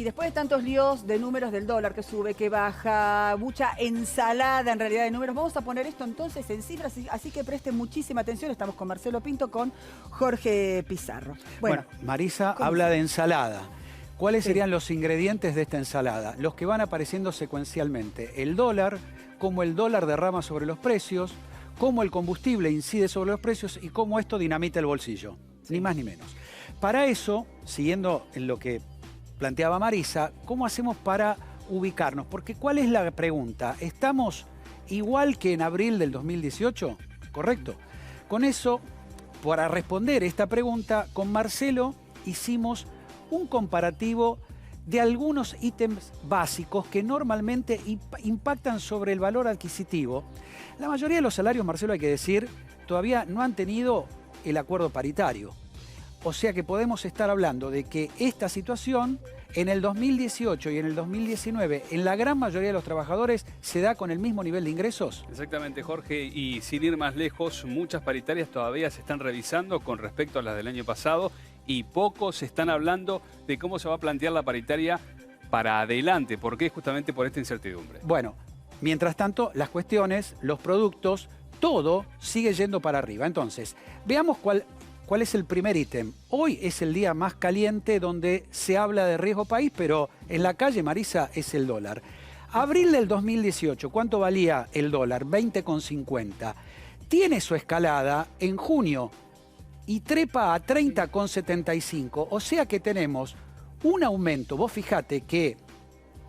Sí, después de tantos líos de números del dólar que sube, que baja, mucha ensalada en realidad de números, vamos a poner esto entonces en cifras, así que presten muchísima atención. Estamos con Marcelo Pinto, con Jorge Pizarro. Bueno, Marisa habla de ensalada. ¿Cuáles serían los ingredientes de esta ensalada? Los que van apareciendo secuencialmente. El dólar, cómo el dólar derrama sobre los precios, cómo el combustible incide sobre los precios y cómo esto dinamita el bolsillo. Ni más ni menos. Para eso, siguiendo en lo que planteaba Marisa, ¿cómo hacemos para ubicarnos? Porque ¿cuál es la pregunta? ¿Estamos igual que en abril del 2018? ¿Correcto? Con eso, para responder esta pregunta, con Marcelo hicimos un comparativo de algunos ítems básicos que normalmente impactan sobre el valor adquisitivo. La mayoría de los salarios, Marcelo, hay que decir, todavía no han tenido el acuerdo paritario. O sea que podemos estar hablando de que esta situación en el 2018 y en el 2019, en la gran mayoría de los trabajadores, se da con el mismo nivel de ingresos. Exactamente, Jorge, y sin ir más lejos, muchas paritarias todavía se están revisando con respecto a las del año pasado y pocos están hablando de cómo se va a plantear la paritaria para adelante. ¿Por qué? Justamente por esta incertidumbre. Bueno, mientras tanto, las cuestiones, los productos, todo sigue yendo para arriba. Entonces, veamos cuál es el primer ítem. Hoy es el día más caliente donde se habla de riesgo país, pero en la calle, Marisa, es el dólar. Abril del 2018, ¿cuánto valía el dólar? 20,50. Tiene su escalada en junio y trepa a 30,75. O sea que tenemos un aumento, vos fijate que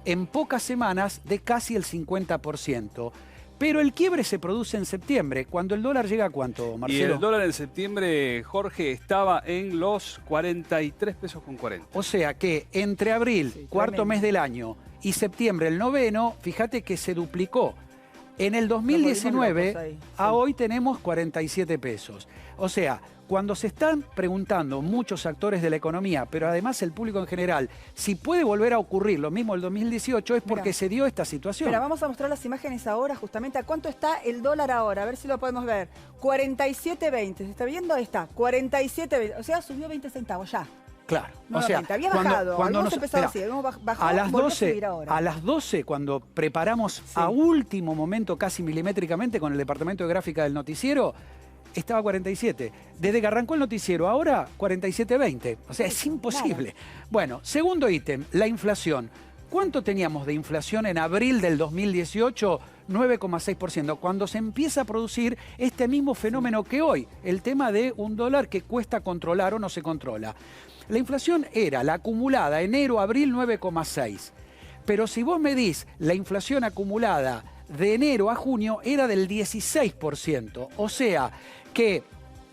en pocas semanas, de casi el 50%. Pero el quiebre se produce en septiembre, cuando el dólar llega a ¿cuánto, Marcelo? Y el dólar en septiembre, Jorge, estaba en los 43 pesos con 40. O sea que entre abril, cuarto mes del año, y septiembre, el noveno, fíjate que se duplicó. En el 2019, a hoy tenemos 47 pesos. O sea, cuando se están preguntando muchos actores de la economía, pero además el público en general, si puede volver a ocurrir lo mismo el 2018, es porque se dio esta situación. Mira, vamos a mostrar las imágenes ahora, justamente a cuánto está el dólar ahora, a ver si lo podemos ver. 47.20, ¿se está viendo? Ahí está, 47.20, o sea, subió 20 centavos ya. Claro, No, o sea, había bajado, cuando empezado así, bajó, a las volvió 12, a subir ahora. a las 12, cuando preparamos a último momento, casi milimétricamente, con el departamento de gráfica del noticiero, estaba 47. Desde que arrancó el noticiero, ahora 47.20. O sea, es imposible. Claro. Bueno, segundo ítem, la inflación. ¿Cuánto teníamos de inflación en abril del 2018? 9,6%. Cuando se empieza a producir este mismo fenómeno que hoy, el tema de un dólar que cuesta controlar o no se controla. La inflación era la acumulada enero-abril 9,6%. Pero si vos medís la inflación acumulada de enero a junio, era del 16%. O sea que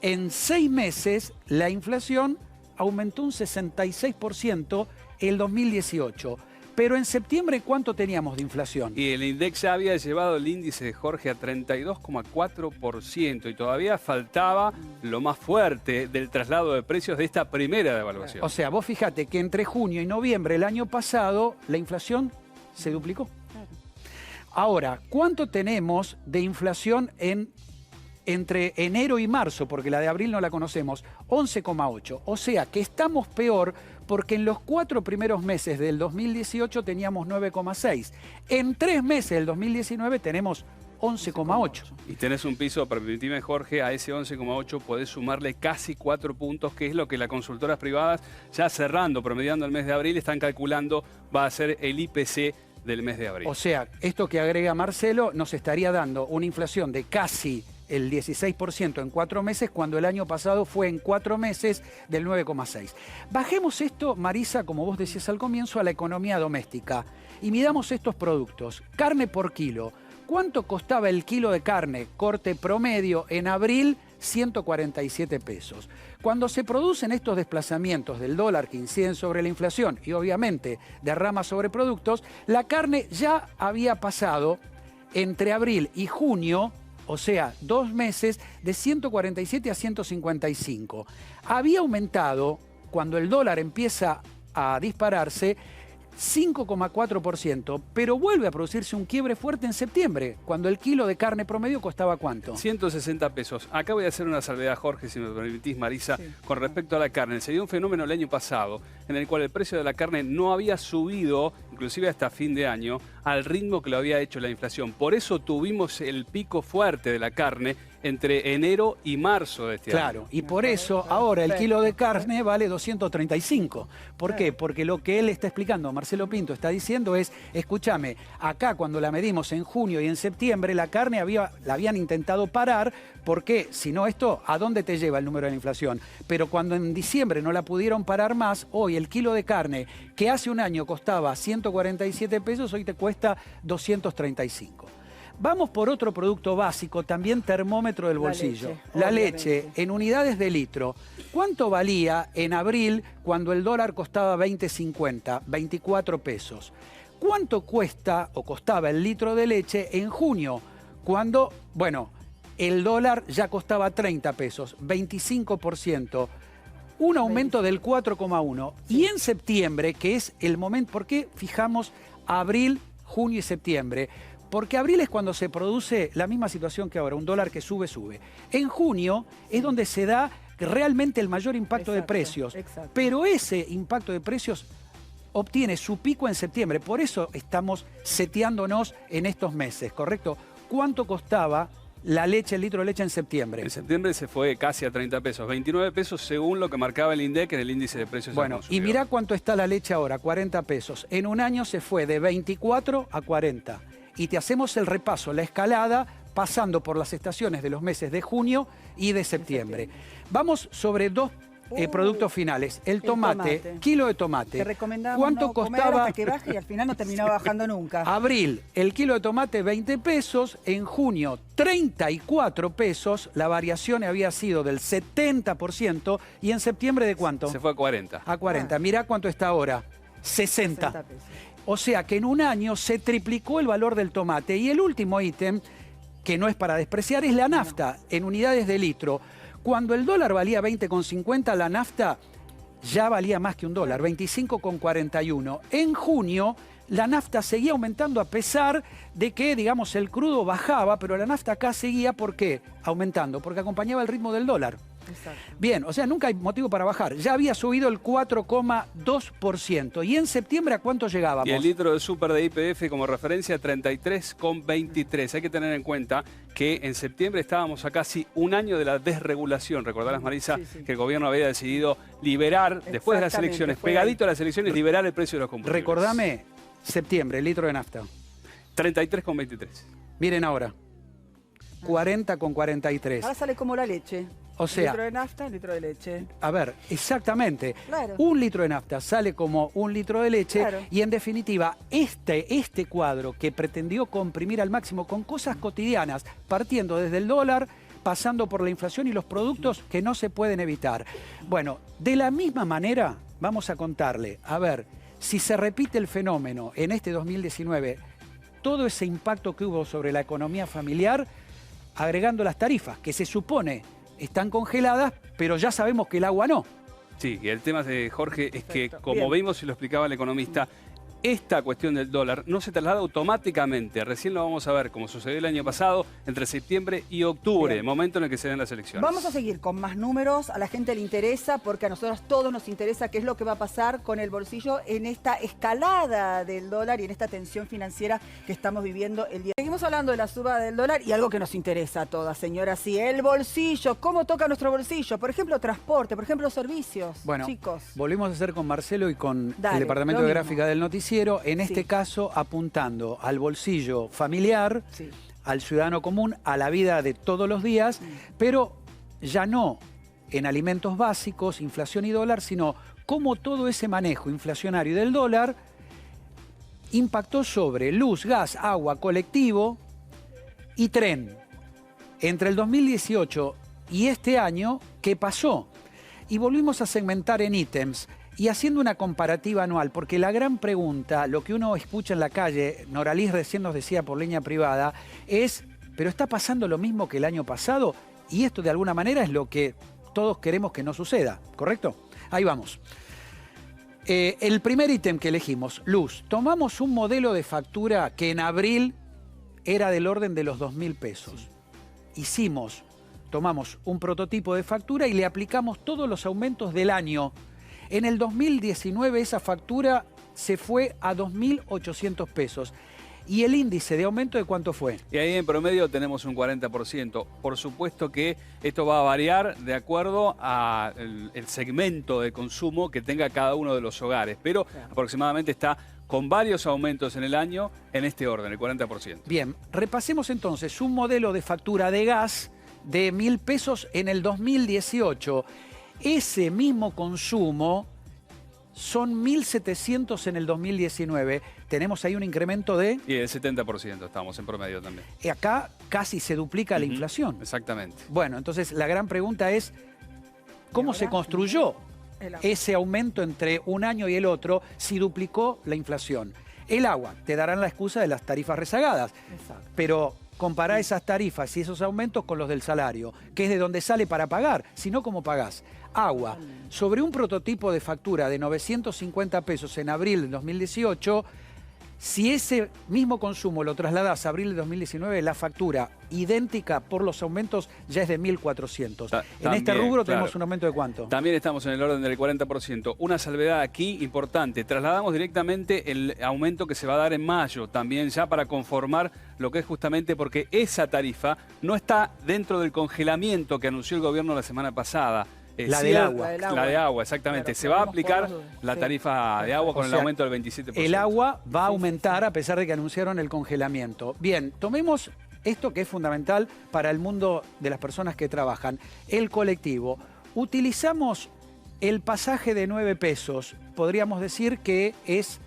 en 6 meses la inflación aumentó un 66% el 2018. Pero en septiembre, ¿cuánto teníamos de inflación? Y el INDEX ya había llevado el índice de Jorge a 32,4% y todavía faltaba lo más fuerte del traslado de precios de esta primera devaluación. O sea, vos fíjate que entre junio y noviembre el año pasado la inflación se duplicó. Claro. Ahora, ¿cuánto tenemos de inflación entre enero y marzo? Porque la de abril no la conocemos, 11,8%. O sea que estamos peor porque en los 4 primeros meses del 2018 teníamos 9,6%. En 3 meses del 2019 tenemos 11,8%. Y tenés un piso, permitime, Jorge, a ese 11,8 podés sumarle casi 4 puntos, que es lo que las consultoras privadas, ya cerrando, promediando el mes de abril, están calculando va a ser el IPC del mes de abril. O sea, esto que agrega Marcelo nos estaría dando una inflación de casi el 16% en 4 meses, cuando el año pasado fue en 4 meses del 9,6%. Bajemos esto, Marisa, como vos decías al comienzo, a la economía doméstica y midamos estos productos. Carne por kilo. ¿Cuánto costaba el kilo de carne corte promedio en abril? 147 pesos. Cuando se producen estos desplazamientos del dólar que inciden sobre la inflación y obviamente derrama sobre productos, la carne ya había pasado entre abril y junio, o sea, 2 meses, de 147 a 155. Había aumentado, cuando el dólar empieza a dispararse, 5,4%, pero vuelve a producirse un quiebre fuerte en septiembre, cuando el kilo de carne promedio costaba ¿cuánto? 160 pesos. Acá voy a hacer una salvedad, Jorge, si me permitís, Marisa, con respecto a la carne. Se dio un fenómeno el año pasado en el cual el precio de la carne no había subido, inclusive hasta fin de año, al ritmo que lo había hecho la inflación. Por eso tuvimos el pico fuerte de la carne entre enero y marzo de este año. Claro, y por eso ahora el kilo de carne vale 235. ¿Por qué? Porque lo que él está explicando, Marcelo Pinto, está diciendo es, escúchame, acá cuando la medimos en junio y en septiembre, la carne la habían intentado parar, porque si no esto, ¿a dónde te lleva el número de la inflación? Pero cuando en diciembre no la pudieron parar más, hoy el kilo de carne, que hace un año costaba 147 pesos, hoy te cuesta 235. Vamos por otro producto básico, también termómetro del bolsillo. La leche en unidades de litro. ¿Cuánto valía en abril cuando el dólar costaba 20.50, 24 pesos? ¿Cuánto cuesta o costaba el litro de leche en junio cuando, bueno, el dólar ya costaba 30 pesos, 25%? Un aumento del 4,1%. Y en septiembre, que es el momento, ¿por qué fijamos abril, junio y septiembre? Porque abril es cuando se produce la misma situación que ahora, un dólar que sube. En junio es donde se da realmente el mayor impacto de precios. Pero ese impacto de precios obtiene su pico en septiembre. Por eso estamos seteándonos en estos meses, ¿correcto? ¿Cuánto costaba la leche, el litro de leche en septiembre? En septiembre se fue casi a 30 pesos, 29 pesos según lo que marcaba el INDEC en el índice de precios. Bueno, y mirá cuánto está la leche ahora, 40 pesos. En un año se fue de 24 a 40. Y te hacemos el repaso, la escalada, pasando por las estaciones de los meses de junio y de septiembre. Vamos sobre dos productos finales. El tomate, kilo de tomate. Te recomendamos ¿Cuánto no comer costaba? hasta que baje y al final no terminaba bajando nunca. Abril, el kilo de tomate 20 pesos, en junio 34 pesos, la variación había sido del 70% y en septiembre ¿de cuánto? Se fue a 40. A 40. Mirá cuánto está ahora, 60 pesos. O sea que en un año se triplicó el valor del tomate. Y el último ítem, que no es para despreciar, es la nafta en unidades de litro. Cuando el dólar valía 20,50, la nafta ya valía más que un dólar, 25,41. En junio, la nafta seguía aumentando a pesar de que, digamos, el crudo bajaba, pero la nafta acá seguía, ¿por qué? Aumentando, porque acompañaba el ritmo del dólar. Exacto. Bien, o sea, nunca hay motivo para bajar. Ya había subido el 4,2%. ¿Y en septiembre a cuánto llegábamos? Y el litro de súper de YPF como referencia, 33,23. Hay que tener en cuenta que en septiembre estábamos a casi un año de la desregulación. Recordarás, Marisa, que el gobierno había decidido liberar, después de las elecciones, pegadito a las elecciones, liberar el precio de los combustibles. Recordame, septiembre, el litro de nafta. 33,23. Miren ahora, 40,43. Ahora sale como la leche. O sea, litro de nafta, litro de leche. A ver, exactamente. Claro. Un litro de nafta sale como un litro de leche. Claro. Y en definitiva, este cuadro que pretendió comprimir al máximo con cosas cotidianas, partiendo desde el dólar, pasando por la inflación y los productos que no se pueden evitar. Bueno, de la misma manera vamos a contarle, a ver, si se repite el fenómeno en este 2019, todo ese impacto que hubo sobre la economía familiar, agregando las tarifas, que se supone están congeladas, pero ya sabemos que el agua no. Sí, y el tema de Jorge es que, como Bien. vimos y lo explicaba el economista, esta cuestión del dólar no se traslada automáticamente. Recién lo vamos a ver, como sucedió el año pasado, entre septiembre y octubre, Bien. momento en el que se den las elecciones. Vamos a seguir con más números. A la gente le interesa, porque a nosotros todos nos interesa qué es lo que va a pasar con el bolsillo en esta escalada del dólar y en esta tensión financiera que estamos viviendo el día. Seguimos hablando de la suba del dólar y algo que nos interesa a todas, señoras, sí, el bolsillo. ¿Cómo toca nuestro bolsillo? Por ejemplo, transporte, por ejemplo, servicios. Bueno, chicos. volvimos a hacer con Marcelo y con Dale, el Departamento lo de mismo. Gráfica del Noticiero, en este Sí. caso apuntando al bolsillo familiar, Sí. al ciudadano común, a la vida de todos los días, pero ya no en alimentos básicos, inflación y dólar, sino cómo todo ese manejo inflacionario del dólar impactó sobre luz, gas, agua, colectivo y tren. Entre el 2018 y este año, ¿qué pasó? Y volvimos a segmentar en ítems y haciendo una comparativa anual, porque la gran pregunta, lo que uno escucha en la calle, Noralís recién nos decía por línea privada, es, ¿pero está pasando lo mismo que el año pasado? Y esto de alguna manera es lo que todos queremos que no suceda, ¿correcto? Ahí vamos. El primer ítem que elegimos, luz. Tomamos un modelo de factura que en abril era del orden de los 2.000 pesos. Tomamos un prototipo de factura y le aplicamos todos los aumentos del año. En el 2019 esa factura se fue a 2.800 pesos. ¿Y el índice de aumento de cuánto fue? Y ahí en promedio tenemos un 40%. Por supuesto que esto va a variar de acuerdo al segmento de consumo que tenga cada uno de los hogares, pero aproximadamente está con varios aumentos en el año en este orden, el 40%. Bien, repasemos entonces un modelo de factura de gas de 1.000 pesos en el 2018. Ese mismo consumo son 1.700 en el 2019. Tenemos ahí un incremento de... Y el 70% estamos en promedio también. Y acá casi se duplica la inflación. Exactamente. Bueno, entonces la gran pregunta es, ¿cómo se construyó ese aumento entre un año y el otro si duplicó la inflación? El agua, te darán la excusa de las tarifas rezagadas. Exacto. Pero compará esas tarifas y esos aumentos con los del salario, que es de donde sale para pagar, si no, ¿cómo pagás? Agua, sobre un prototipo de factura de 950 pesos en abril del 2018, si ese mismo consumo lo trasladás a abril de 2019, la factura idéntica por los aumentos ya es de 1.400. En este rubro tenemos un aumento de ¿cuánto? También estamos en el orden del 40%. Una salvedad aquí importante. Trasladamos directamente el aumento que se va a dar en mayo, también ya para conformar lo que es justamente porque esa tarifa no está dentro del congelamiento que anunció el gobierno la semana pasada. La del agua. La de agua, exactamente. Claro, se va a aplicar la tarifa de agua con el aumento del 27%. El agua va a aumentar a pesar de que anunciaron el congelamiento. Bien, tomemos esto que es fundamental para el mundo de las personas que trabajan. El colectivo. Utilizamos el pasaje de 9 pesos. Podríamos decir que es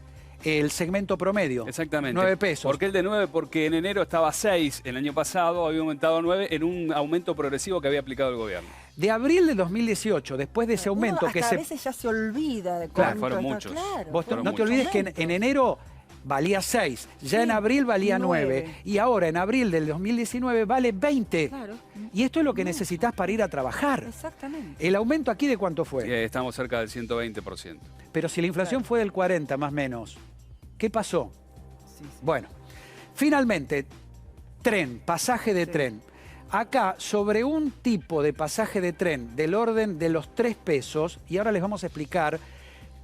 el segmento promedio. Exactamente. 9 pesos. ¿Por qué el de 9? Porque en enero estaba 6, el año pasado había aumentado a 9 en un aumento progresivo que había aplicado el gobierno. De abril de 2018, después de ese aumento que a veces ya se olvida de cuánto fueron muchos. Claro, Vos no te olvides que en enero valía 6, ya en abril valía 9 y ahora en abril del 2019 vale 20. Claro. Y esto es lo que necesitas para ir a trabajar. Exactamente. ¿El aumento aquí de cuánto fue? Sí, estamos cerca del 120%. Pero si la inflación fue del 40 más o menos, ¿qué pasó? Sí. Bueno, finalmente, tren, pasaje de tren. Acá, sobre un tipo de pasaje de tren del orden de los 3 pesos, y ahora les vamos a explicar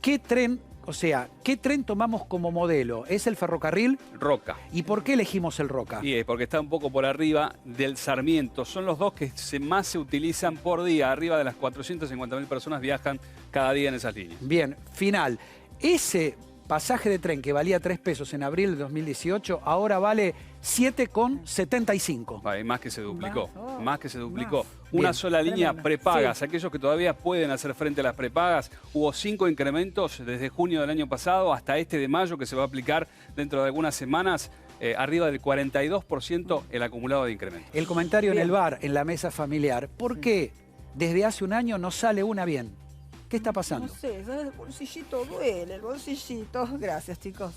qué tren, o sea, qué tren tomamos como modelo. ¿Es el ferrocarril? Roca. ¿Y por qué elegimos el Roca? Y es porque está un poco por arriba del Sarmiento. Son los dos que más se utilizan por día. Arriba de las 450.000 personas viajan cada día en esas líneas. Bien, final. Ese pasaje de tren que valía 3 pesos en abril de 2018, ahora vale 7,75. Más que se duplicó, más que se duplicó. Bien. Una sola línea Tremendo. prepagas. Aquellos que todavía pueden hacer frente a las prepagas, hubo 5 incrementos desde junio del año pasado hasta este de mayo que se va a aplicar dentro de algunas semanas. Arriba del 42% el acumulado de incremento. El comentario en el bar, en la mesa familiar. ¿Por qué desde hace un año no sale una bien? ¿Qué está pasando? No sé, el bolsillito duele, el bolsillito. Gracias, chicos.